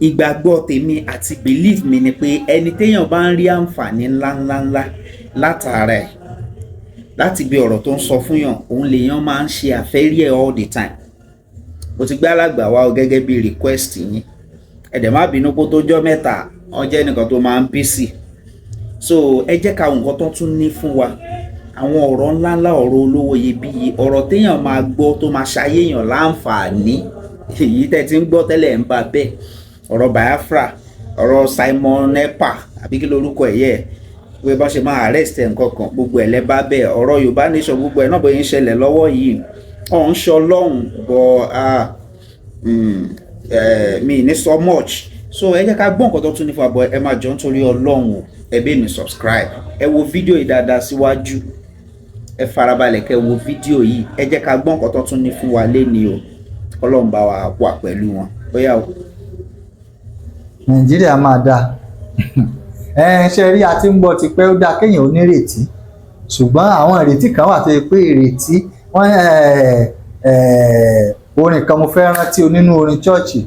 ìgbàgbọ́ tèmi àti belief mi ni pé ẹni téèyàn bá ń rí àǹfààní ńláńláńlá látara ẹ̀ láti bí ọ̀rọ̀ tó ń sọ fún yàn, òun lèèyàn máa ń ṣe àfẹ́rí ẹ̀ all the time. mo ti gbé alàgbà wá gẹ́gẹ́ bí request yín, ẹ̀dẹ̀ má bínú kó tó jọ́ mẹ́ta, wọ́n jẹ́ nìkan tó máa ń busy. So ẹ jẹ́ ká nǹkan tó tún ní fún wa, àwọn ọ̀rọ̀ ńláńlá, ọ̀rọ̀ olówó iyebíye, ọ̀rọ̀ téèyàn máa gbọ́ tó máa ṣayéèyàn láǹfààní, èyí tẹ́ ti ń gbọ́ tẹ́lẹ̀ ń bá bẹ́ẹ̀, ọ̀rọ̀ Biafra, ọ̀rọ̀ Simon Ekpa àbí kí lorúkọ ẹ̀ yẹ, pé bá ṣe máa arrest ẹ̀ nǹkan kan, gbogbo ẹ̀ lẹ́bàá bẹ́ẹ̀, ọ̀rọ̀ Yorùbá nation, gbogbo ẹ̀ náà bóyá ń ṣẹlẹ̀ lọ́wọ́ yìí, ọ̀hún ṣe ọlọ́run bọ̀ mi ní so much. So ẹ jẹ́ ká gbọ́ nǹkan tó tún ní fún àbọ̀, ẹ máa jọ nítorí ọlọ́run o, ẹ bẹ́ẹ̀ mi subscribe, ẹ wo fídíò yìí dáadáa síwájú, ẹ farabalẹ̀ kẹ́ wo fídíò yìí, ẹ jẹ́ ká gbọ́ nǹkan tó tún ní fún wa lénìí o, ọlọ́run bá wa wà pẹ̀lú wọn. Bóyá o. Nàìjíríà máa dáa. Ṣe rí, a ti ń gbọ́ ti pẹ́, ó dáa kéèyàn ó nírètí, ṣùgbọ́n àwọn ìrètí kan wà tó yẹ pé ìrètí wọ́n orin kan mo fẹ́ rántí nínú orin chọ́ọ̀chì,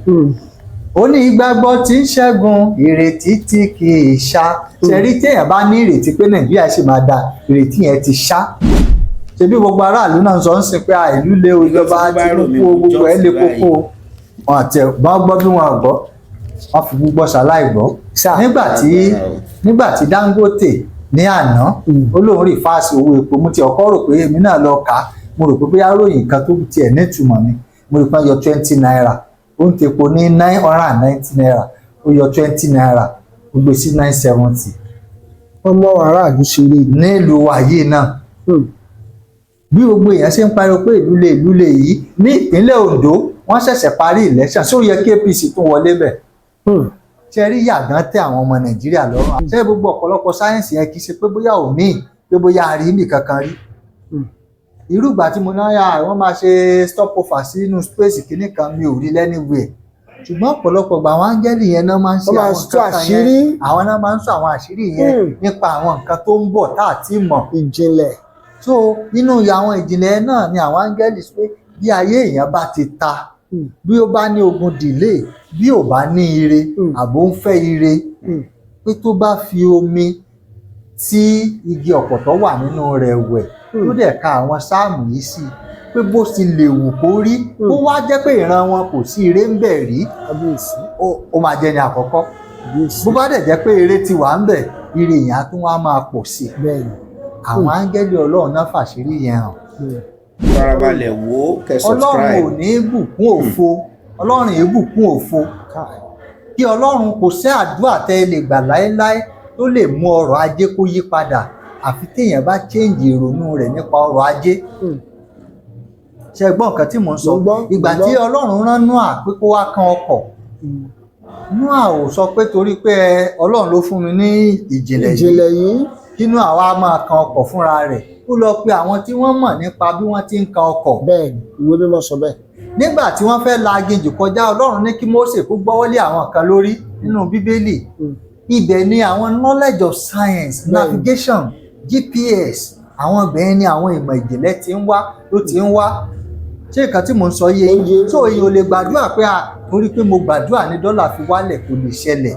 ó ní ìgbàgbọ́ tí ń ṣẹ́gun ìrètí tí kì í ṣá. Ṣe rí, téèyàn bá ní ìrètí pé Nàìjíríà ṣì máa dáa, ìrètí yẹn ti ṣá. Ṣebí gbogbo aráàlú náà sọ ń sìn pé ìlú lé o, ìjọba Tinubu gbogbo ẹ̀ lé kókó, wọn àti ẹ̀gbọ́n gbọ́ bí wọn gbọ́, wọ́n fi gbogbo ṣàláì gbọ́. Nígbà tí Dangote ní àná ó lóun rí fáàsì owó epo, mo ti ọkọ rò pé èmi náà lọ kà á, mo rò pé bóyá ròyìn kan tó tiẹ̀ nítumọ̀ ni, mo rí pé yọ 20 naira, ó ń tepo ní 990 naira, ó yọ 20 naira, ó gbé sí 970. ọmọ aráàlú ṣeré nílùú wàyí náà. Bí gbogbo èèyàn ṣe ń pariwo pé ìlú lè yìí, ní ìpínlẹ̀ Ondo wọ́n ṣẹ̀ṣẹ̀ parí election, ṣé ó yẹ kí APC tún wọlé bẹ̀? Ṣe rí, yàgàn tẹ àwọn ọmọ Nàìjíríà lọ́rùn. Ṣé gbogbo ọ̀pọ̀lọpọ̀ sáyẹ́ǹsì yẹn kì í ṣe pé bóyá òmíì, pé bóyá a rí ibì kankan rí. Irú ìgbà tí mo náà wọ́n máa ṣe stop over sínú space kìíní kan, mi ò rí anywhere. Ṣùgbọ́n ọ̀pọ̀lọpọ̀ gba àwọn áńgẹ́lì yẹn náà máa ń ṣe àwọn nǹkan kan yẹn, àwọn náà máa ń sọ àwọn àṣírí yẹn nípa àwọn nǹkan tó ń bọ̀ tá à ti mọ̀. ìjìnlẹ̀. So nínú àwọn ìjìnlẹ̀ náà ni àwọn áńgẹ́lì pé bí ayé èèyàn bá ti ta, bí ó bá ní ogun delay, bí ò bá ní ire àbò ń fẹ́ ire, pé tó bá fi omi tí igi ọ̀pọ̀tọ́ wà nínú rẹ̀ wẹ̀, tó dẹ̀ ka àwọn sáàmù yìí sí, pé bó ti lè wù kó rí, ó wá jẹ́ pé ìran wọn kò sí ire ń bẹ̀ rí, ó máa jẹ́ ní àkọ́kọ́. Bó bá dẹ̀ jẹ́ pé ire ti wà ń bẹ̀, ire yẹn á tún wá máa pọ̀ sí i. Àwọn áńgẹ́lì Ọlọ́run náà fàṣírí yẹn hàn. Farabalẹ̀ wò ó, kẹ́ subscribe. Ọlọ́run ò ní bùkún òfo, Ọlọ́run yìí bùkún òfo. Kí Ọlọ́run, kò sí àdúrà tẹ́ ẹ lè gbà láéláé tó lè mú ọrọ̀ ajé kó yí padà, àfi téèyàn bá change ìrònú rẹ̀ nípa ọrọ̀ ajé. Ṣé ẹ gbọ́ nǹkan tí mò ń sọ? Ìgbà tí Ọlọ́run rán Nóà pé kó wá kan ọkọ̀, Nóà ò sọ pé torí pé Ọlọ́run ló fún mi ní ìjìnlẹ̀ yìí kí Nóà wá máa kan ọkọ̀ fúnra rẹ̀. Ó lọ pe àwọn tí wọ́n mọ̀ nípa bí wọ́n ti ń kan ọkọ̀. Bẹ́ẹ̀ni, ìwé mímọ́ sọ bẹ́ẹ̀. Nígbà tí wọ́n fẹ́ la aginjù kọjá, Ọlọ́run ní kí Mósè kó gbọ́wọ́lé àwọn kan lórí nínú Bíbélì. Ibẹ̀ ni àwọn knowledge of science, navigation, GPS, àwọn ibẹ̀ ni àwọn ìmọ̀ ìjìnlẹ̀ ti ń wá, ló ti ń wá. Ṣé nǹkan tí mò ń sọ yé yín? So èèyàn ò lè gbàdúrà pé torí pé mo gbàdúrà ní dọ́là fi wálẹ̀, kò lè ṣẹlẹ̀.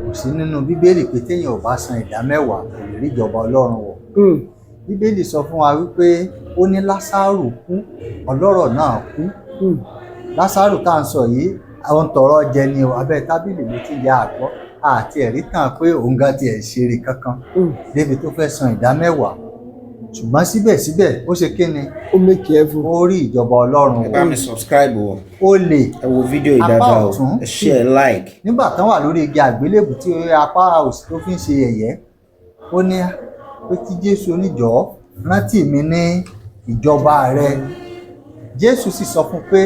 Kò sí nínú Bíbélì pé téèyàn ò bá san ìdámẹ́wàá kò lè rí ìjọba Ọlọ́run wọ̀. Bíbélì sọ fún wa wípé ó ní Lásárù kú, ọlọ́rọ̀ náà kú. Lásárù tá à ń sọ yìí, àwọn tọrọ jẹ ni o, abẹ́ tábìlì ló ti ya àgbọ́, àti ẹ̀rí tàn pé òun gan ti ẹ̀ ṣeré kankan débi tó fẹ́ san ìdámẹ́wàá. Ṣùgbọ́n síbẹ̀síbẹ̀ ó ṣe kí ni? Ó make effort. Ó rí ìjọba Ọlọ́run. Ẹ bá mi subscribe o. Ó lè. Ẹ wo fídíò yìí dáadáa o. Ẹ share, like. Nígbà tán wà lórí igi àgbélébù tí apá òsì tó fi ń ṣe yẹ̀yẹ́, ó ní pé kí Jésù oníjọ́ rántí mi ní ìjọba rẹ. Jésù sì sọ fún pé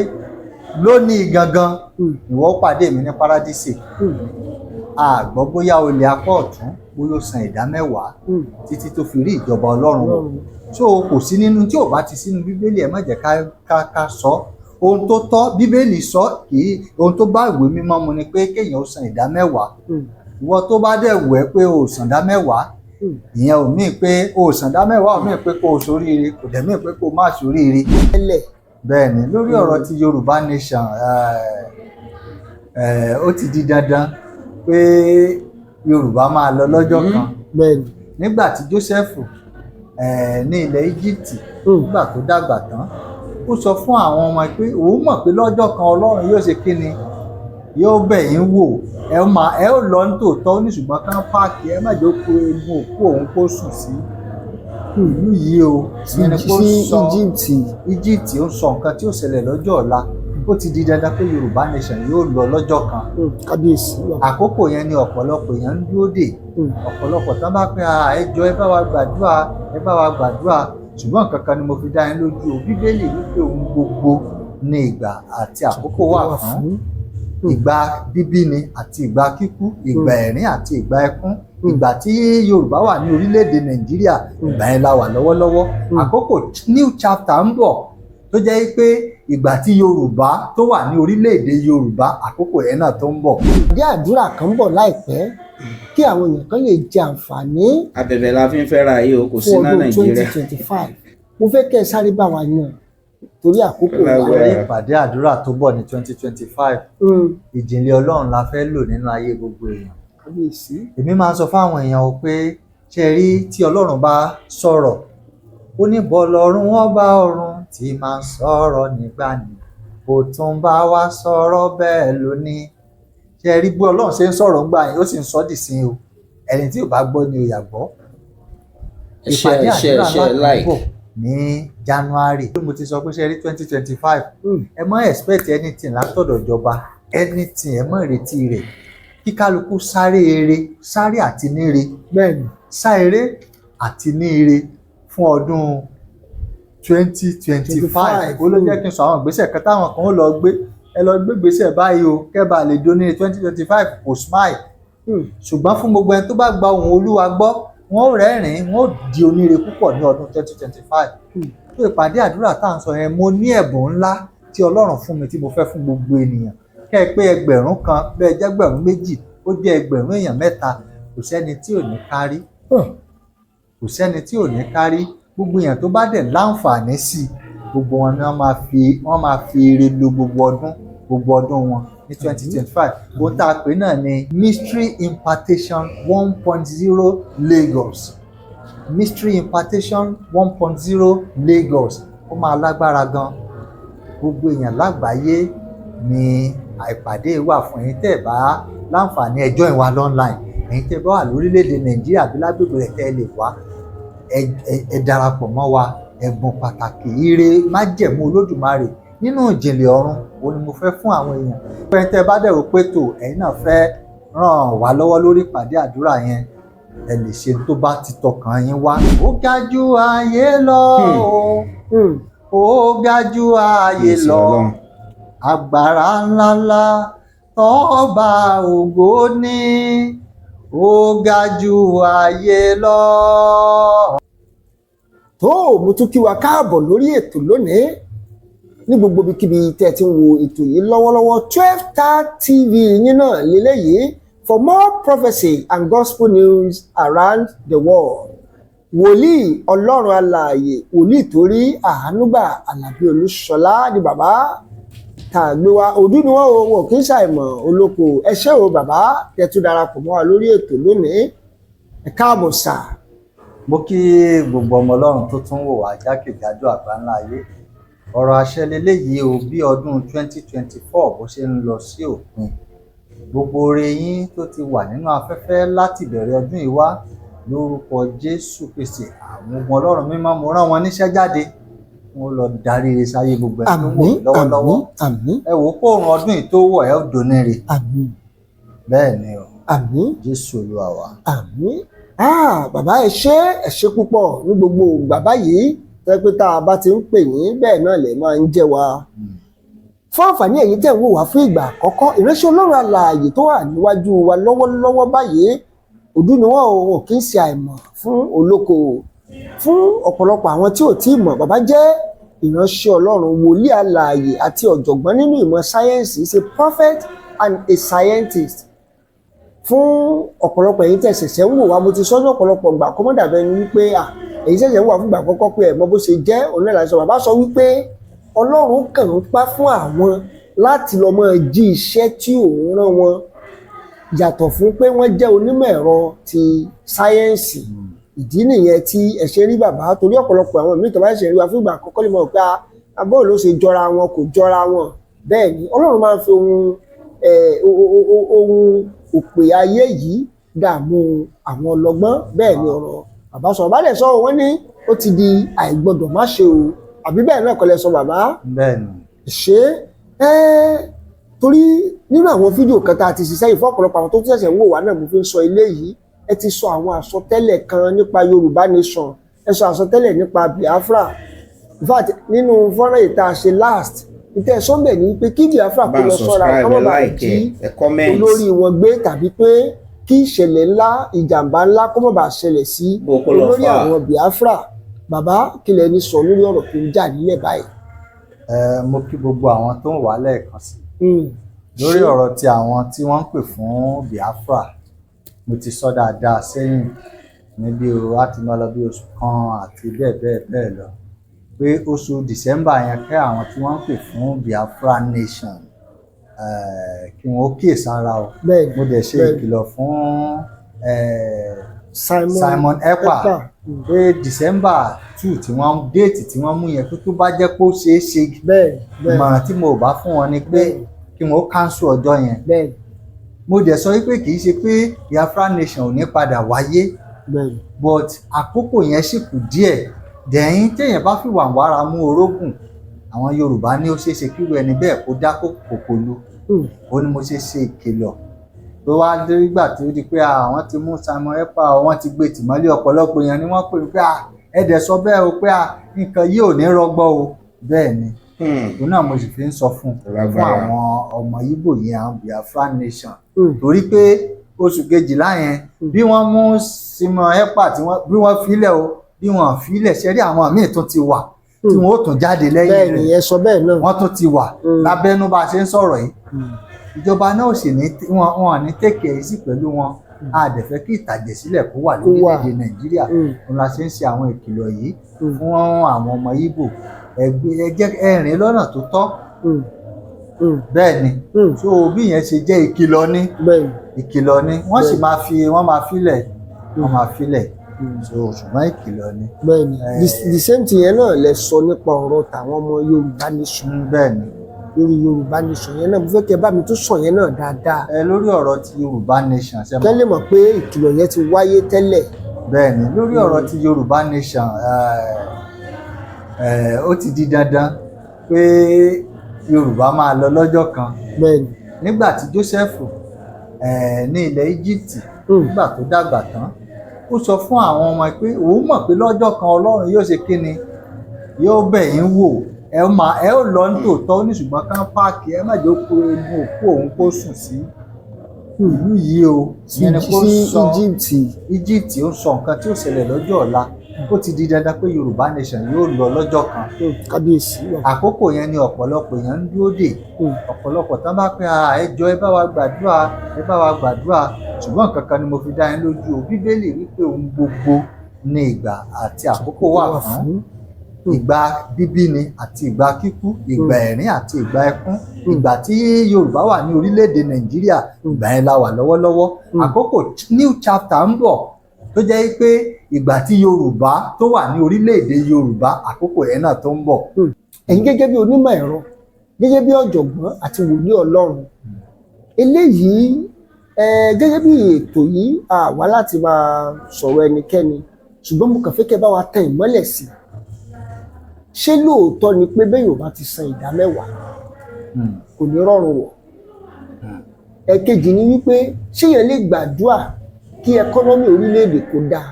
lónìí gangan ìwọ pàdé mi ní paradísè. Àgbọ́ bóyá olè apá ọ̀tún bóyá ó san ìdámẹ́wàá títí tó fi rí ìjọba Ọlọ́run wọ̀. So kò sí nínú tí ò bá ti sínú Bíbélì, ẹ má jẹ́ ká sọ. Ohun tó tọ́ Bíbélì sọ, kì í ohun tó bá ìwé mímọ́ mu ni pé kéèyàn ó san ìdámẹ́wàá. Ìwọ tó bá dẹ̀ wù ẹ́ pé o san ìdámẹ́wàá, ìyẹn ò mí pé o san ìdámẹ́wàá, ò mí pé kó o ṣoríire, kò dẹ̀ mí pé kó o má ṣoríire. Bẹ́ẹ̀ ni lórí ọ̀rọ̀ ti Yorùbá nation, ó ti di dandan pé Yorùbá máa lọ lọ́jọ́ kan bẹ́ẹ̀ ni. nígbà tí Jósẹ́fù ní ilẹ̀ Íjíbítì nígbà tó dàgbà tán ó sọ fún àwọn ọmọ pé òun mọ̀ pé lọ́jọ́ kan Ọlọ́run yóò ṣe kíni yóò bẹ̀ yín wò ẹ ó lọ nítòótọ́ ní ṣùgbọ́n kán páàkì ẹ má jẹ́ kó egun òkú òun kó sùn sí ìlú yìí o ìyẹn ni kó sọ Íjíbítì ó sọ nǹkan tí ó ṣẹlẹ̀ lọ́jọ́ ọ̀la ó ti di dandan pé Yorùbá nation yóò lọ lọ́jọ́ kan kábíyèsí. àkókò yẹn ni ọ̀pọ̀lọpọ̀ èèyàn ń dúró dè ọ̀pọ̀lọpọ̀ tán bá pẹ́ ẹ jọ̀ọ́ ẹ bá wa gbàdúrà ṣùgbọ́n nǹkan kan ni mo fi dá yín lójú o Bíbélì wípé ohun gbogbo ní ìgbà àti àkókò wà fún ìgbà bíbí ni àti ìgbà kíkú ìgbà ẹ̀rín àti ìgbà ẹkún ìgbà tí Yorùbá wà ní orílẹ̀-èdè Nàìjíríà ìgbà yẹn la wà lọ́wọ́lọ́wọ́ àkókò new chapter ń bọ̀ tó jẹ́ pé ìgbà tí Yorùbá tó wà ní orílẹ̀-èdè Yorùbá àkókò yẹn náà tó ń bọ̀. ìdí àdúrà kan ń bọ̀ láìpẹ́ kí àwọn èèyàn kan lè jẹ àǹfààní. abẹ̀bẹ̀ la fi ń fẹ́ ra yìí o kò sí ní Nàìjíríà. fún ọdún 2025 mo fẹ́ kẹ́ ẹ sáré bá wa yàn torí àkókò wa. ìpàdé àdúrà tó bọ̀ ní 2025 ìjìnlẹ̀ Ọlọ́run la fẹ́ lò nínú ayé gbogbo èèyàn. kábíyèsí. èmi máa ń sọ fáwọn èèyàn o pé ṣe rí tí Ọlọ́run bá sọ̀rọ̀ ó ní bọ́lọ́run ọba ọ̀run tí máa ń sọ̀rọ̀ nígbà ní ó tún bá wa sọ̀rọ̀ bẹ́ẹ̀ lónìí ṣe rí bí Ọlọ́run ṣe ń sọ̀rọ̀ ńgbà yẹn ó sì ń sọ dì sí o ẹni tí ò bá gbọ́ ni ò yà gbọ́. ìpàdé àdúrà láti bọ̀ ní January mo ti sọ pé ṣe rí 2025 ẹ má expect anything látọ̀dọ̀ ìjọba anything ẹ má retí rẹ̀ kí kálukú sáré àti níre bẹ́ẹ̀ni sáré àti níre fún ọdún 2025 ó ló jẹ́ kí n sọ àwọn ìgbésẹ̀ kan táwọn kan ó lọ gbé ẹ lọ gbé ìgbésẹ̀ báyìí o kẹ́bà lè dóní 2025 kò smile ṣùgbọ́n fún gbogbo ẹni tó bá gba ohùn Olúwa gbọ́ wọn ò rẹ́rìn-ín wọn ò di oníire púpọ̀ ní ọdún 2025 tó ìpàdé àdúrà tá à ń sọ yẹn mo ní ẹ̀bùn ńlá tí Ọlọ́run fún mi tí mo fẹ́ fún gbogbo ènìyàn kẹ́ ẹ pé ẹgbẹ̀rún kan bẹ́ẹ̀ jẹ́ ẹgbẹ̀rún méjì ó jẹ́ ẹgbẹ̀rún èèyàn mẹ́ta kò sẹ́ni tí ò ní kárí kò sẹ́ni tí ò ní kárí gbogbo èèyàn tó bá dẹ̀ láǹfààní sí gbogbo wọn ni wọ́n máa fi ire lo gbogbo ọdún wọn ní 2025 ohun tá a pè náà ni Mystery Impartation 1.0 Lagos Mystery Impartation 1.0 Lagos ó máa lágbára gan gbogbo èèyàn lágbàáyé ni àìpàdé wà fún ẹ̀yin tẹ́ ẹ bá láǹfààní ẹ join wa online ẹ̀yin tẹ́ ẹ bá wà lórílẹ̀‐èdè Nàìjíríà bí lágbègbè rẹ̀ tẹ́ ẹ lè wá ẹ darapọ̀ mọ́ wa ẹ̀bùn pàtàkì ire májẹ̀mú Olódùmarè nínú ìjìnlẹ̀ ọ̀run òun ni mo fẹ́ fún àwọn èèyàn pé tẹ́ ẹ bá dẹ̀rọ pé tó ẹ̀yin náà fẹ́ ràn wá lọ́wọ́ lórí ìpàdé àdúrà yẹn ẹ lè ṣe tó bá ti tọkàn yín wá. ó ga jù ayé lọ ó ga jù ayé lọ agbára ńláńlá tọ́ba ògo ní ó ga jù ayé lọ. tó mo tún kí wa káàbọ̀ lórí ètò lónìí ní gbogbo ibikíbi tẹ́ ẹ ti ń wo ètò yìí lọ́wọ́lọ́wọ́ 12 TV yín náà lélẹ́yìí for more prophecy and gospel news around the world. wòlíì Ọlọ́run alààyè wòlíì torí àánúgbà Àlàbí Olúṣọlá ni bàbá tá a gbé wa òdú ni wọn kì í ṣàìmọ̀ olóko ẹ ṣé o bàbá tẹ́ tún darapọ̀ mọ́ wa lórí ètò lónìí ẹ káàbọ̀ sà. mo kí gbogbo ọmọ Ọlọ́run tó tún wò wá jákèjádò àgbáńlá ayé ọ̀rọ̀ àṣẹ leléyìí o bí ọdún 2024 bó ṣe ń lọ sí òpin gbogbo oore yín tó ti wà nínú afẹ́fẹ́ láti bẹ̀rẹ̀ ọdún yìí wá lórúkọ Jésù Kristi àwọn ọmọ Ọlọ́run mímọ́ mo rán wọn níṣẹ́ jáde wọn lọ darí ire sáyé gbogbo ẹ̀ tó wọ̀ lọ́wọ́lọ́wọ́ ẹ wò ó kó òrùn ọdún yìí tó wọ̀ ẹ́ ò dóníire bẹ́ẹ̀ ni o Jésù Olúwa wa. bàbá ẹ ṣé púpọ̀ ní gbogbo bàbá yìí tẹ́ pé tá a bá ti ń pè yín bẹ́ẹ̀ náà lè máa ń jẹ́ wa. fún àǹfààní ẹ̀yin tẹ́ ń wò wá fún ìgbà àkọ́kọ́ ìránṣẹ́ Ọlọ́run alààyè tó wà níwájú wa lọ́wọ́lọ́wọ́ báyìí òdú ni wọ́n kì í ṣe àìmọ̀ fún olóko fún ọ̀pọ̀lọpọ̀ àwọn tí ò tí ì mọ̀ bàbá jẹ́ ìránṣẹ́ Ọlọ́run wòlíì alààyè àti ọ̀jọ̀gbọ́n nínú ìmọ̀ sáyẹ́ǹsì is a prophet and a scientist. fún ọ̀pọ̀lọpọ̀ ẹ̀yin tẹ́ ṣẹ̀ṣẹ̀ ń wò wá mo ti sọ́jọ́ ọ̀pọ̀lọpọ̀ gbà kọ́mọ́dàbẹ́ ni wípé èyí ṣẹ̀ṣẹ̀ ń wà fún ìgbà àkọ́kọ́ pé ẹ̀mọ́ bó ṣe jẹ́ onílànà bàbá sọ wípé Ọlọ́run kàn ń pa fún àwọn láti lọ máa jí iṣẹ́ tí òun rán wọn yàtọ̀ fún pé wọ́n jẹ́ onímọ̀ ẹ̀rọ ti sáyẹ́ǹsì. Ìdí nìyẹn tí ẹ ṣe rí bàbá, torí ọ̀pọ̀lọpọ̀ àwọn míì tó bá ṣe rí wa fún ìgbà àkọ́kọ́ lè mọ̀ pé abọ́ ló ṣe jọra wọn kò jọra wọn. Bẹ́ẹ̀ ni Ọlọ́run máa ń fi ohun òpè ayé yìí dààmú àwọn ọlọ́gbọ́n. Bẹ́ẹ̀ ni ọ̀rọ̀ bàbá sọ, bàbá dẹ̀ sọ wọ́n ní ó ti di àìgbọ́dọ̀ má ṣe o, àbí bẹ́ẹ̀ náà kọ́ lẹ sọ bàbá? bẹ́ẹ̀ ni. Ṣé torí nínú àwọn fídíò kan tá a ti ṣiṣẹ́ yìí fún ọ̀pọ̀lọpọ̀ àwọn tó tún ṣẹ̀ṣẹ̀ ń wò wá náà mo fi ń sọ eléyìí, ẹ ti sọ àwọn àsọtẹ́lẹ̀ kan nípa Yorùbá nation, ẹ sọ àsọtẹ́lẹ̀ nípa Biafra. In fact nínú fọ́nrán yìí tá a ṣe last ìtẹ́ sọ́mbẹ̀ ní pé kí Biafra kó lọ sọ́ra kọ́mọ̀ bá jí olórí wọn gbé, tàbí pé kí ìṣẹ̀lẹ̀ ńlá ìjàmbá ńlá kọ́mọ̀ bá ṣẹlẹ̀ sí olórí àwọn Biafra. Bàbá kílẹ̀ ní sọ lórí ọ̀rọ̀ tó ń jà nílẹ̀ báyìí? Mo kí gbogbo àwọn tó ń wà lẹ́ẹ̀kan sí lórí ọ̀rọ̀ tí àwọn tí wọ́n ń pè fún Biafra. Mo ti sọ dáadáa sẹ́yìn níbi láti máa lọ bí oṣù kan àti bẹ́ẹ̀ bẹ́ẹ̀ bẹ́ẹ̀ lọ pé oṣù December yẹn kẹ́ àwọn tí wọ́n ń pè fún Biafra nation kí wọ́n ó kíyèsára o. Mo dẹ̀ ṣe ìkìlọ̀ fún Simon Ekpa pé December 2 tí wọ́n déètì tí wọ́n mú yẹn pé tó bá jẹ́ pé ó ṣeé ṣe ìmọ̀ràn tí mo bá fún wọn ni pé kí wọ́n ó cancel ọjọ́ yẹn. Mo dẹ̀ sọ wípé kì í ṣe pé Biafra nation ò ní padà wáyé but àkókò yẹn sì kù díẹ̀. Dẹ̀yìn téèyàn bá fi wàǹwàrà mú orógùn, àwọn Yorùbá ní ó ṣeé ṣe kíru ẹni bẹ́ẹ̀ kó dá kòkò lu. Ó ní mo ṣe ìkìlọ̀ tó wá nígbà tí ó di pé àwọn ti mú Simon Ekpa, wọ́n ti gbé tìmọ́lé. Ọ̀pọ̀lọpọ̀ èèyàn ni wọ́n pè pé ẹ̀dẹ̀ sọ bẹ́ẹ̀ o pé nǹkan yìí ò ní rọgbọ o. Bẹ́ẹ̀ ni òun náà mo sì fi ń sọ fún àwọn ọmọ Ìgbò yẹn, àwọn Biafra nation, torí pé oṣù kejìlá yẹn bí wọ́n mú Simon Ekpa bí wọ́n filẹ̀ o bí wọ́n filẹ̀ ṣe rí àwọn míì tó ti wà tí wọ́n ó tún jáde lẹ́yìn rẹ̀. Wọ́n tún ti wà lábẹ́nú bá a ṣe ń sọ̀rọ̀ yìí. Ìjọba náà sì ní wọn ní tèkè yìí sí pẹ̀lú wọn. A dẹ̀ fẹ́ kí ìtàjẹ̀sílẹ̀ kó wà lórílẹ̀‐èdè Nàìjíríà. Òun la ṣe ń ṣe àwọn ìkìlọ̀ yìí fún àwọn ọmọ Ìgbò. Ẹ jẹ́ ẹ̀rìn lọ́nà tó tọ́. Bẹ́ẹ̀ ni so bí yẹn ṣe jẹ́ ìkìlọ̀ ni wọ́n sì máa filẹ̀ so ṣùgbọ́n ìkìlọ̀ ni. Bẹ́ẹ̀ni the same thing yẹn náà lẹ sọ nípa ọ̀rọ̀ tàwọn ọmọ Yorùbá nation. Bẹ́ẹ̀ni lórí Yorùbá nation yẹn náà mo fẹ́ kẹ́ bá mi tún sọ yẹn náà dáadáa. Lórí ọ̀rọ̀ ti Yorùbá nation ṣe mọ̀. kẹ́ lè mọ̀ pé ìkìlọ̀ yẹn ti wáyé tẹ́lẹ̀. Bẹ́ẹ̀ni lórí ọ̀rọ̀ ti Yorùbá nation ó ti di dandan pé Yorùbá máa lọ lọ́jọ́ kan. Bẹ́ẹ̀ni nígbà tí Joseph ní ilẹ̀ Egypt nígbà tó dàgbà tán ó sọ fún àwọn ọmọ pé òun mọ̀ pé lọ́jọ́ kan Ọlọ́run yóò ṣe kíni yóò bẹ̀ yín wò ẹ ó lọ ní tòótọ́ ní ṣùgbọ́n kán páàkì ẹ má jẹ́ kó egun òkú òun kó sùn sí ìlú yìí o. ìyẹn ni kó sọ Egypt ó sọ nǹkan tí ó ṣẹlẹ̀ lọ́jọ́ ọ̀la. Ó ti di dandan pé Yorùbá nation yóò lọ lọ́jọ́ kan. Kábíyèsí. Àkókò yẹn ni ọ̀pọ̀lọpọ̀ èèyàn ń dúró dè. Ọ̀pọ̀lọpọ̀ tán bá pé ẹ jọ̀ọ́ ẹ bá wa gbàdúrà ṣùgbọ́n nǹkan kan ni mo fi dá yín lójú o. Bíbélì wípé ohun gbogbo ní ìgbà àti àkókò wà fún. Ìgbà bíbí ni àti ìgbà kíkú, ìgbà ẹ̀rín àti ìgbà ẹkún. Ìgbà tí Yorùbá wà ní orílẹ̀-èdè Nàìjíríà ìgbà yẹn la wà lọ́wọ́lọ́wọ́. Àkókò new chapter ń bọ̀ tó jẹ́ pé ìgbà tí Yorùbá tó wà ní orílẹ̀-èdè Yorùbá àkókò yẹn náà tó ń bọ̀. Ẹ̀yin gẹ́gẹ́ bí onímọ̀ ẹ̀rọ, gẹ́gẹ́ bí ọ̀jọ̀gbọ́n àti wòlíì Ọlọ́run, eléyìí gẹ́gẹ́ bí ètò yìí wá láti máa sọ̀rọ̀ ẹnikẹ́ni ṣùgbọ́n mo kàn fẹ́ kẹ́ bá wa tẹ ìmọ́lẹ̀ sí. Ṣé lóòótọ́ ni pé bẹ́ẹ̀ yóò bá ti san ìdá mẹ́wàá kò ní rọrùn wọ̀? Ẹ̀kejì ni wípé ṣé yẹn lè gbàdúrà kí ẹkọ́nọ́mì orílẹ̀-èdè kó dáa?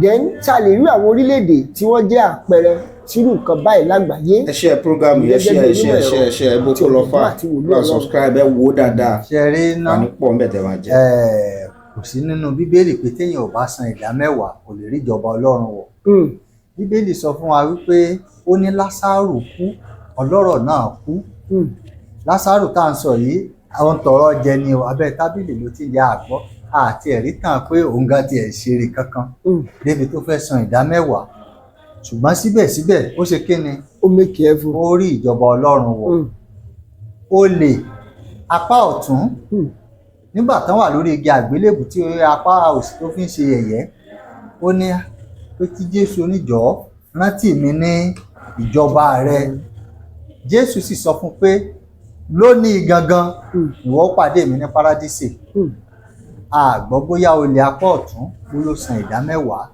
Then tá a lè rí àwọn orílẹ̀-èdè tí wọ́n jẹ́ àpẹẹrẹ sírù nǹkan báyìí lágbàáyé. Ẹ share program yìí, ẹ share ẹ bó kó lọ fà ẹ subscribe ẹ wò dáadáa. Ṣe rí iná wà ní pọ̀ mbẹ̀ tẹ̀ máa jẹ. Kò sí nínú Bíbélì pé téèyàn ò bá san ìdá mẹ́wàá kò lè rí ìjọba Ọlọ́run wọ̀. Bíbélì sọ fún wa wípé ó ní Lásárù kú ọlọ́rọ̀ náà kú. Lásárù tá à ń sọ yìí àwọn tọrọ jẹ ni o, abẹ́ tábìlì ló ti yá àgbọ́ àti ẹ̀rí tàn pé òun gan ti ẹ̀ ṣeré kankan débi tó fẹ́ san ìdá mẹ́wàá ṣùgbọ́n síbẹ̀síbẹ̀ ó ṣe kí ni ó make effort, ó rí ìjọba Ọlọ́run wọ̀. olè apá ọ̀tún nígbà tán wà lórí igi àgbélébù tí apá òsì tó fi ń ṣe yẹ̀yẹ́ ó ní pé kí Jésù oníjọ́ rántí mi ní ìjọba rẹ. Jésù sì sọ fún pé lónìí gangan ìwọ pàdé mi ní paradísè. A gbọ́ bóyá olè apá ọ̀tún bóyá ó san ìdá mẹ́wàá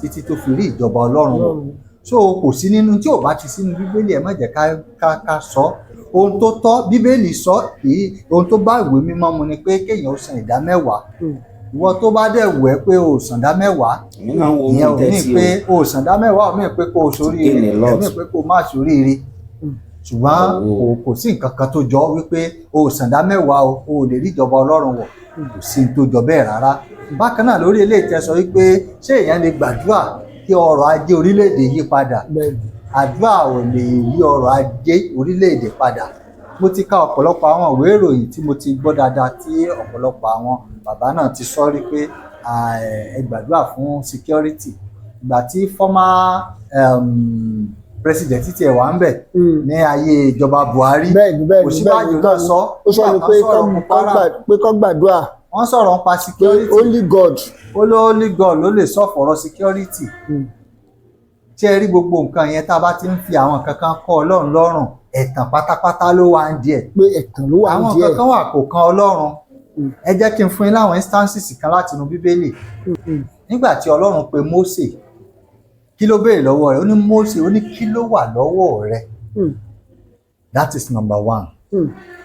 títí tó fi rí ìjọba Ọlọ́run wọ̀. So kò sí nínú tí ò bá ti sínú Bíbélì ẹ má jẹ́ ká sọ ohun tó tọ́. Bíbélì sọ ohun tó bá ìwé mímọ́ mu ni pé kéèyàn ó san ìdá mẹ́wàá. Ìwọ tó bá dẹ̀ wẹ̀ pé o sàn dá mẹ́wàá ìyẹn ò ní pé o sàn dá mẹ́wàá ò ní pé kó o ṣoríire ò ní pé kó o má ṣoríire. Ṣùgbọ́n kò sí nǹkan kan tó jọ wípé o sàn dá mẹ́wàá o lè rí ìjọba Ọlọ́run wọ̀, kò sí tó jọ bẹ́ẹ̀ rárá. Bákan náà lórí eléyìí tẹ́ sọ wípé ṣé èèyàn lè gbàdúrà kí ọrọ̀ ajé orílẹ̀-èdè yí padà? Àdúrà ò lè yí ọrọ̀ ajé orílẹ̀-èdè padà. Mo ti ka ọ̀pọ̀lọpọ̀ àwọn ìwé ìròyìn tí mo ti gbọ́ dáadáa tí ọ̀pọ̀lọpọ̀ àwọn bàbá náà ti sọ rí pé ẹ gbàdúrà fún security. Ìgbà tí former president tiẹ̀ wà ń bẹ̀ ní ayé ìjọba Buhari, Ọ̀ṣínbàjò náà sọ ó sọ ni pé kó gbàdúrà. Wọ́n sọ̀rọ̀ nípa security. Only God. Only God ló lè sọ fọ̀rọ̀ security. Ṣé ẹ rí gbogbo nǹkan yẹn tá a bá ti ń fi àwọn kankan kọ́ Ọlọ́run lọ́rùn, ẹ̀tàn pátápátá ló wà ń díẹ̀. Pé ẹ̀tàn ló wà ń díẹ̀. Àwọn kankan wà kò kan Ọlọ́run. Ẹ jẹ́ kí n fún yín láwọn instances kan láti inú Bíbélì. Nígbà tí Ọlọ́run pe Mósè, kí ló béèrè lọ́wọ́ rẹ̀? Ó ní Mósè, ó ní kí ló wà lọ́wọ́ rẹ̀? That is number one.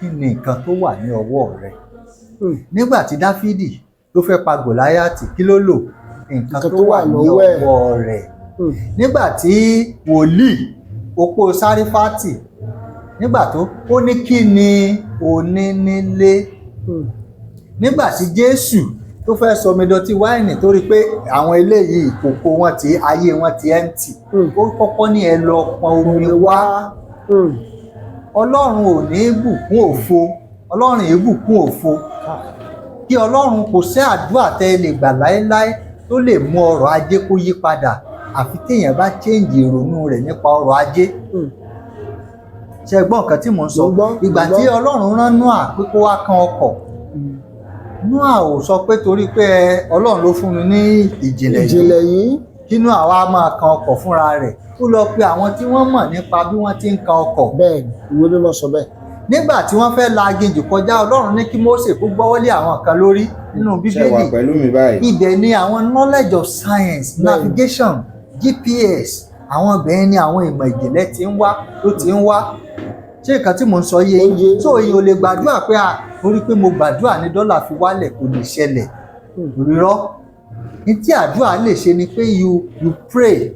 Kí ni nǹkan tó wà ní ọwọ́ rẹ̀? Nígbà tí Dáfídì ló fẹ́ pa Gòláyátì, kí ló lò? Nǹkan tó wà ní ọwọ́ rẹ̀. Nígbà tí wòlíì opó Sárífátì, nígbà tó ó ní kí ni o ní nílé? Nígbà tí Jésù tó fẹ́ sọ omi dọ̀tí wáìnì tó rí pé àwọn eléyìí ìkòkò wọn ti ayé wọn ti empty, ó kọ́kọ́ ní ẹ lọ pọn omi wá. Ọlọ́run ò ní bùkún òfo, Ọlọ́run ì bùkún òfo. Kí Ọlọ́run kò sí àdúrà tẹ́ ẹ lè gbà láéláé tó lè mú ọrọ̀ ajé kó yí padà àfi téèyàn bá change ìrònú rẹ̀ nípa ọrọ̀ ajé. Ṣé ẹ gbọ́ nǹkan tí mò ń sọ? Ìgbà tí Ọlọ́run rán Nóà pé kó wá kan ọkọ̀, Nóà ò sọ pé torí pé Ọlọ́run ló fún mi ní ìjìnlẹ̀ yìí kí Nóà wá máa kan ọkọ̀ fúnra rẹ̀. Ó lọ pe àwọn tí wọ́n mọ̀ nípa bí wọ́n ti ń kan ọkọ̀. Bẹ́ẹ̀ ìwé mímọ́ sọ bẹ́ẹ̀. Nígbà tí wọ́n fẹ́ la aginjù kọjá, Ọlọ́run ní kí Mósè kó gbọ́wọ́lé àwọn kan lórí nínú Bíbélì. Ṣé wà pẹ̀lú mi báyìí? Ibẹ̀ ni àwọn knowledge of science, navigation, GPS, àwọn ibẹ̀ ni àwọn ìmọ̀ ìjìnlẹ̀ ti ń wá ló ti ń wá. Ṣé nǹkan tí mò ń sọ yé yín? So èyàn ò lè gbàdúrà pé torí pé mo gbàdúrà ní dọ́là fi wálẹ̀ kò lè ṣẹlẹ̀. Rírọ́ ní tí àdúrà lè ṣe ni pé you pray.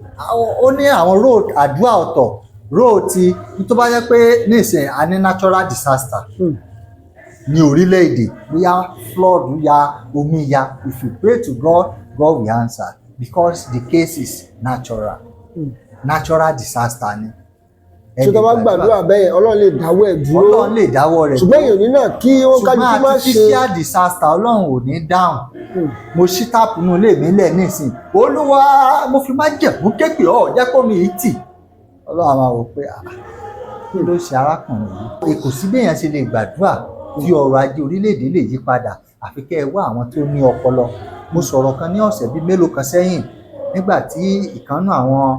Ó ní àwọn road àdúrà ọ̀tọ̀, road ti tó bá jẹ́ pé nísìnyí a ní natural disaster ní orílẹ̀-èdè, bóyá flood ya, omi ya, if you pray to God, God will answer because the case is natural. Natural disaster ni. Ṣé tó bá gbàdúrà bẹ́ẹ̀ Ọlọ́run lè dáwọ́ ẹ̀ dúró? Ọlọ́run lè dáwọ́ rẹ̀ dúró. Ṣùgbọ́n èèyàn ní náà kí wọ́n kájú kí má ṣe. Artificial disaster Ọlọ́run ò ní dáhùn. Mo ṣí táàpù inú ilé mi lẹ̀ nísìn. Olúwa mo fi má jẹ̀bú kéèké jẹ́ kó mi tì. Ọlọ́run máa wò pé kí ló ṣe arákùnrin yìí? Kò sí béèyàn ṣe lè gbàdúrà tí ọrọ̀ ajé orílẹ̀-èdè lè yí padà àfi kẹ́ ẹ wá àwọn tó ní ọpọlọ. Mo sọ̀rọ̀ kan ní ọ̀sẹ̀ bíi mélòó kan sẹ́yìn nígbà tí ìkànnù àwọn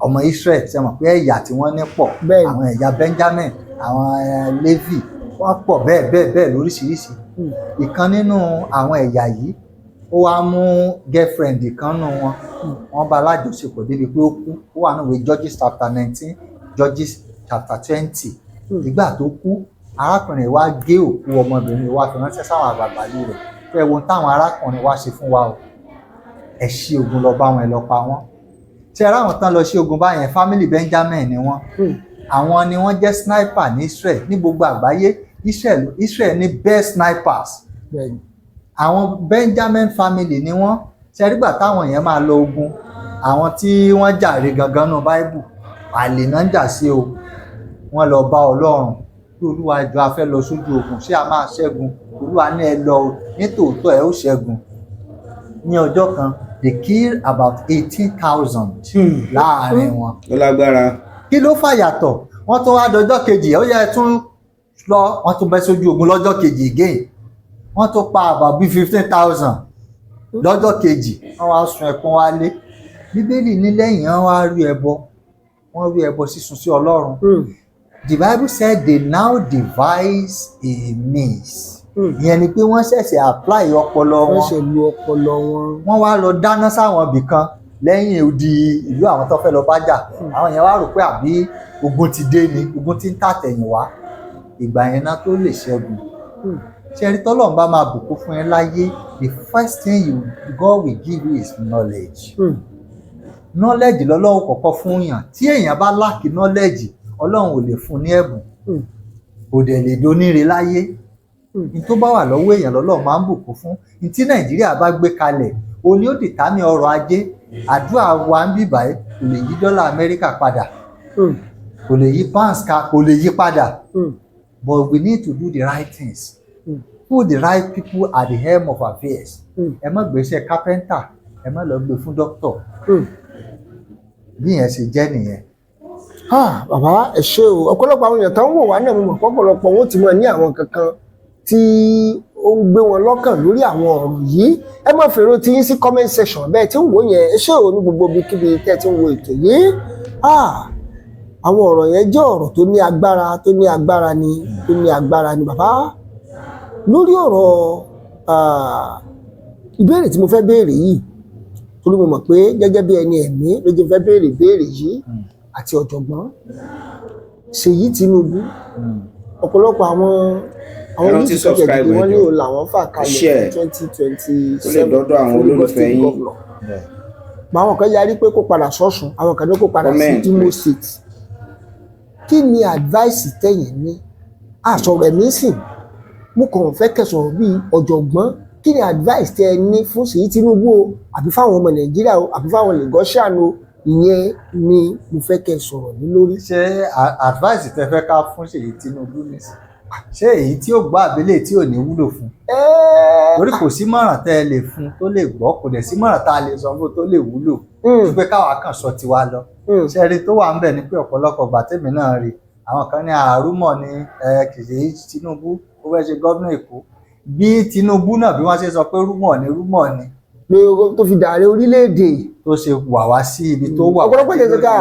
ọmọ Israel ṣe mọ̀ pé ẹ̀yà tí wọ́n ní pọ̀, àwọn ẹ̀yà Benjamin, àwọn Levi, wọ́n pọ̀ bẹ́ẹ̀ lóríṣiríṣi. Ìkan nínú àwọn ẹ̀yà yìí ó wá mú girlfriend kan nínú wọn, wọ́n bá alájọṣepọ̀ débi pé ó kú. Ó wà nínú ìwé Judges chapter 19, Judges chapter 20. Ìgbà tó kú, arákùnrin wa gé òkú ọmọbìnrin wa fi ránṣẹ́ sáwọn àgbààgbà ìlú rẹ̀ pé ẹ wo táwọn arákùnrin wa ṣe fún wa o, ẹ ṣí ogun lọ bá wọn, ẹ lọ pa wọ́n. Ṣé ráwọn tán lọ sí ogun báyẹn family Benjamin ni wọ́n. Àwọn ni wọ́n jẹ́ sniper ní Israel, ní gbogbo àgbáyé. Israel ní best snipers. Àwọn Benjamin family ni wọ́n. Ṣé rígbà táwọn yẹn máa lọ ogun, àwọn tí wọ́n jàre gangan nínú Bible àlè náà ń jà sí o. Wọ́n lọ bá Ọlọ́run pé Olúwa jọ a fẹ́ lọ sójú ogun, ṣé a máa ṣẹ́gun? Olúwa ní ẹ lọ ní tòótọ́ ẹ ó ṣẹ́gun. Ní ọjọ́ kan they kill about 18,000 láàrin wọn. Ó lágbára. Kí ló fàyàtọ̀? Wọ́n tó wá dọjọ́ kejì ó yẹ tún lọ wọ́n tún bẹ́ sójú ogun lọ́jọ́ kejì again wọ́n tún pa about bíi 15,000 lọ́jọ́ kejì wọ́n wá sun ẹkún wálé bíbélì ní lẹ́yìn wọ́n wá rú ẹbọ sísun sí Ọlọ́run. The Bible said they now devise a means. Ìyẹn ni pé wọ́n ṣẹ̀ṣẹ̀ apply ọpọlọ wọn. wọ́n ṣe lu ọpọlọ wọn. Wọ́n wá lọ dáná sáwọn ibì kan lẹ́yìn odi ìlú àwọn tó fẹ́ lọ bá jà. Àwọn yẹn wá rò pé àbí ogun ti dé ni ogun ti ń tàtẹ̀yìn wá. Ìgbà yẹn náà tó lè ṣẹ́gun. Ṣé ẹni tọ́lọ́run bá máa bùkún fún ẹ láyé, the first thing God will give you is knowledge. Knowledge lọ́lọ́run kọ́kọ́ fún yàn. Tí èèyàn bá lack knowledge, Ọlọ́run ò lè fún ní ẹ̀bùn. Kò dẹ̀ lè doníre láyé. Ní tó bá wà lọ́wọ́ èèyàn lọ́lọ́run máa ń bùkún fún. Ní tí Nàìjíríà bá gbé kalẹ̀, òun ni ó dìtámì ọrọ̀ ajé. Àdúrà wa ń bì báyìí kò lè yí dọ́là Amẹ́ríkà padà. Kò lè yí pounds kò lè yí padà. But we need to do the right things. Put the right people at the helm of affairs. Ẹ má gbéṣẹ́ carpenter, ẹ má lọ gbé fún doctor. Bí yẹn ṣe jẹ́ nìyẹn. Bàbá ẹ ṣé o, ọ̀pọ̀lọpọ̀ àwọn èèyàn tó ń wò wá náà mo mọ̀ pọ̀pọ̀lọpọ̀ wọn ti mọ̀ ní àwọn kankan tí ó ń gbé wọn lọ́kàn lórí àwọn ọ̀rọ̀ yìí. Ẹ má fèrò tí yín sí comment section bẹ́ẹ̀ tí ń wò yẹn ẹ ṣé o ní gbogbo ibikíbi tẹ́ tí ń wo ètò yìí. Àwọn ọ̀rọ̀ yẹn jẹ́ ọ̀rọ̀ tó ní agbára ni bàbá. Lórí ọ̀rọ̀ ìbéèrè tí mo fẹ́ béèrè yìí torí mo mọ̀ pé gẹ́gẹ́ bí ẹni ẹ̀mí ló jẹ́ fẹ́ béèrè ìbéèrè yìí àti ọ̀jọ̀gbọ́n Ṣèyí Tinubu ọ̀pọ̀lọpọ̀ àwọn yìí tó jẹ́ wọ́n ní òun làwọn fà kalẹ̀ 2027 lọ́dọ̀ àwọn olólùfẹ́ yín. Àwọn kan yarí pé kó padà sọ́sùn àwọn kan ní kó padà sí Imo State. Kí ni advice tẹ̀yìn ní àsọ̀rọ̀ ẹ̀mí sìn mo kàn fẹ́ kẹsọ̀rọ̀ bíi ọ̀jọ̀gbọ́n kí ni advice tẹ ẹ ní fún Ṣèyí Tinubu o àbí fáwọn ọmọ Nàìjíríà o àbí fáwọn Lagosian o ìyẹn ni mo fẹ́ kẹ́ sọ̀rọ̀ ní lórí. Ṣé advice tẹ fẹ́ ká fún Ṣèyí Tinubu nìsín ṣé èyí tí ó gbọ́ àbílẹ̀ tí ò ní wúlò fún? Torí kò sí mọ̀ràn tẹ́ ẹ lè fún tó lè gbọ́ kò dẹ̀ sí mọ̀ràn tá a lè sọ fún tó lè wúlò ju pé káwa kàn sọ tiwa lọ. Ṣé ẹ rí tó wà ń bẹ̀ ni pé ọ̀pọ̀lọpọ̀ gbàtẹ́mi náà rí àwọn kan ní àrùmọ̀ ní Ṣèyí Tinubu ó fẹ́ ṣe gómìnà Èkó bí Tinubu náà bí wọ́n ṣe sọ pé rúmọ̀ ni pé tó fi dàrẹ orílẹ̀-èdè tó ṣe wà wá sí ibi tó wà. ọ̀pọ̀lọpọ̀ jẹ́ sọ́kà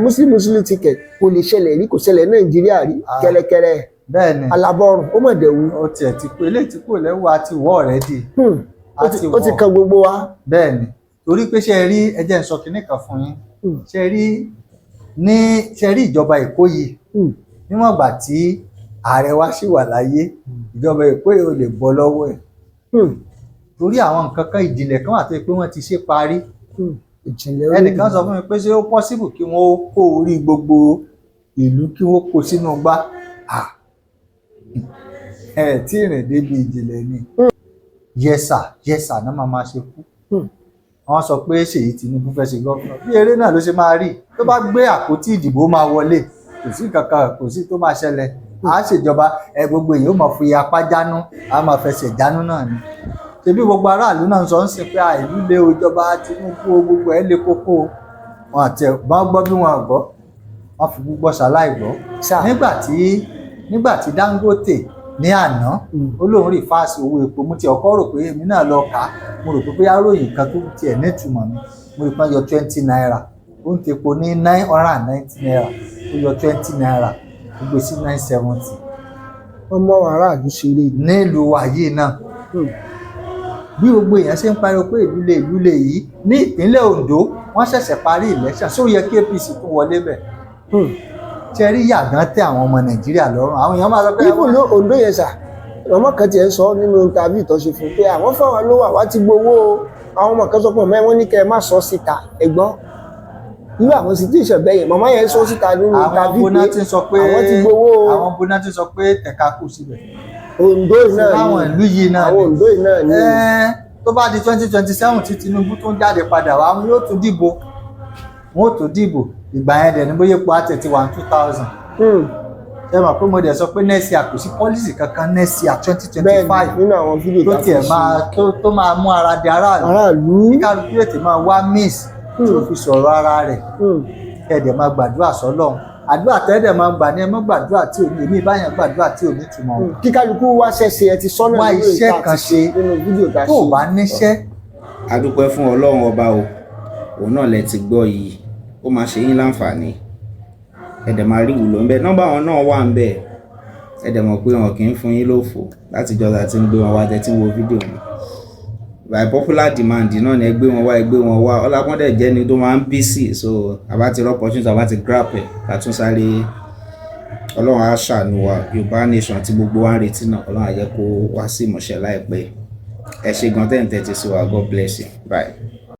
muslim ticket kò lè ṣẹlẹ̀ rí kò ṣẹlẹ̀ Nàìjíríà rí kẹ́lẹ́kẹ́lẹ́ bẹ́ẹ̀ni alábọ́rùn ó mọ̀ dẹ̀wù. ó tiẹ̀ ti pé eléyìí tí kò lẹ́wọ́ àti wọ́ ọ̀rẹ́ dì. ó ti kan gbogbo wa. bẹ́ẹ̀ni torí pé ṣe rí ẹ jẹ́ n sọ kinní kan fún yín ṣe rí ìjọba Èkó yìí níwọ̀n ìgbà tí ààrẹ wa ṣì wà láyé ìjọba Èkó yìí ò lè bọ́ lọ́wọ́ ẹ̀ torí àwọn nǹkan kan ìjìnlẹ̀ kan wà tó yẹ pé wọ́n ti ṣe parí ẹnìkan sọ fún mi pé ṣé ó possible kí wọ́n kó orí gbogbo ìlú kí wọ́n kó sínú gbá tí ìrìn débi ìjìnlẹ̀ ni yẹsà náà máa ṣe kú wọ́n sọ pé Ṣèyí Tinubu fẹ́ ṣe gọ́fúnà bí eré náà ló ṣe máa rí tó bá gbé àpótí ìdìbò máa wọlé kò sí kankan kò sí tó máa ṣẹlẹ̀ à ṣèjọba gbogbo èyí ó máa fi apá jánu á máa fẹsẹ̀ jánu náà ni ṣebí gbogbo aráàlú náà ń sọ ń sìn pé ìlú lé ìjọba Tinubu gbogbo ẹ̀ lé kókó wọn àti ẹ̀gbọ́n gbọ́ bí wọn gbọ́ wọn fi gbogbo ṣàláì gbọ́ nígbà tí Dangote ní àná ó lóun rí fáàsì owó epo mo ti ọkọ rò pé èmi náà lọ kà á mo rò pé bóyá ròyìn kan tó tiẹ̀ nítumọ̀ mi mo rí pé yọ 20 naira ó ń tepo ní 990 naira ó yọ 20 naira ó gbé sí 970. wọ́n mọ àwọn aráàlú ṣeré nílùú wàyí náà bí gbogbo èèyàn ṣe ń pariwo pé ìlú lè yìí ní ìpínlẹ̀ Ondo wọ́n ṣẹ̀ṣẹ̀ parí election ṣó yẹ kí APC tún wọlé bẹ̀. ṣe rí yàgán tẹ àwọn ọmọ Nàìjíríà lọ́rùn àwọn èèyàn máa sọ pé. ibùn ló Ondo yẹn sà ọmọ kan tiẹ̀ sọ nínú tàbí ìtọ́sí fún pé àwọn fáwọn ló wà wá ti gbowó àwọn ọmọ kan sọ pé mẹ́wọ́n ní kẹ́ ẹ má sọ síta ẹ̀gbọ́n irú àwọn sì tí ìṣẹ̀bẹ̀ yẹn màmá yẹn sọ síta nínú tàbí pé àwọn ti gbowó. àwọn bóná ti sọ pé tẹ̀ka kù síbẹ̀. Ondo náà ni àwọn ìlú yìí náà àwọn Ondo náà ni. tó bá di 2027 tí Tinubu tó ń jáde padà wá wọn yóò tún dìbò ìgbà yẹn dẹ̀ ní bóyá epo àtẹ̀tí 2000. ṣé mọ̀ pé mo dẹ̀ sọ pé next year kò sí pọ́lísì kankan next year 2025 nínú àwọn fídíò tó tiẹ̀ tó máa mú ara di aráàlú ní kálukú ètè máa wá miss tí ó fi sọ̀rọ̀ ara rẹ̀ kẹ̀dẹ̀ máa gbàdúrà sọ́lọ́run àdúrà tẹ́lẹ̀ máa ń gbà ní ẹ má gbàdúrà tí ò ní èmi báyàn gbàdúrà tí ò ní túmọ̀. kí kálukú wá ṣẹṣẹ ẹ ti sọ́nà wá iṣẹ́ kan ṣe nínú fídíò tá a ṣe. tó o bá níṣẹ́. a dúpẹ́ fún ọlọ́run ọba o òun náà lẹ ti gbọ́ yìí ó máa ṣe yín láǹfààní ẹ̀dẹ̀ máa rí ìwúlò ńbẹ nọ́mbà wọn náà wà ńbẹ ẹ̀dẹ̀ mọ̀ pé wọn kì í fún yín lófo láti jọta tí ń gbé wọn wá tẹ́ tí ń wo fídíò mi by popular demand náà ni ẹ gbé wọn wá Ọlápọ́ndẹ̀ jẹ́ ni tó máa ń busy so àbá ti opportunity àbá ti grab ẹ̀ ká tún sáré ọlọ́run á ṣàánú wa Yorùbá nation tí gbogbo wa ń retí náà ọlọ́run á jẹ́ kó wá sí ìmọ̀ṣẹ́ láìpẹ́ ẹ ṣé gan tẹ́ǹtẹ́ ti sí wa God bless you bye.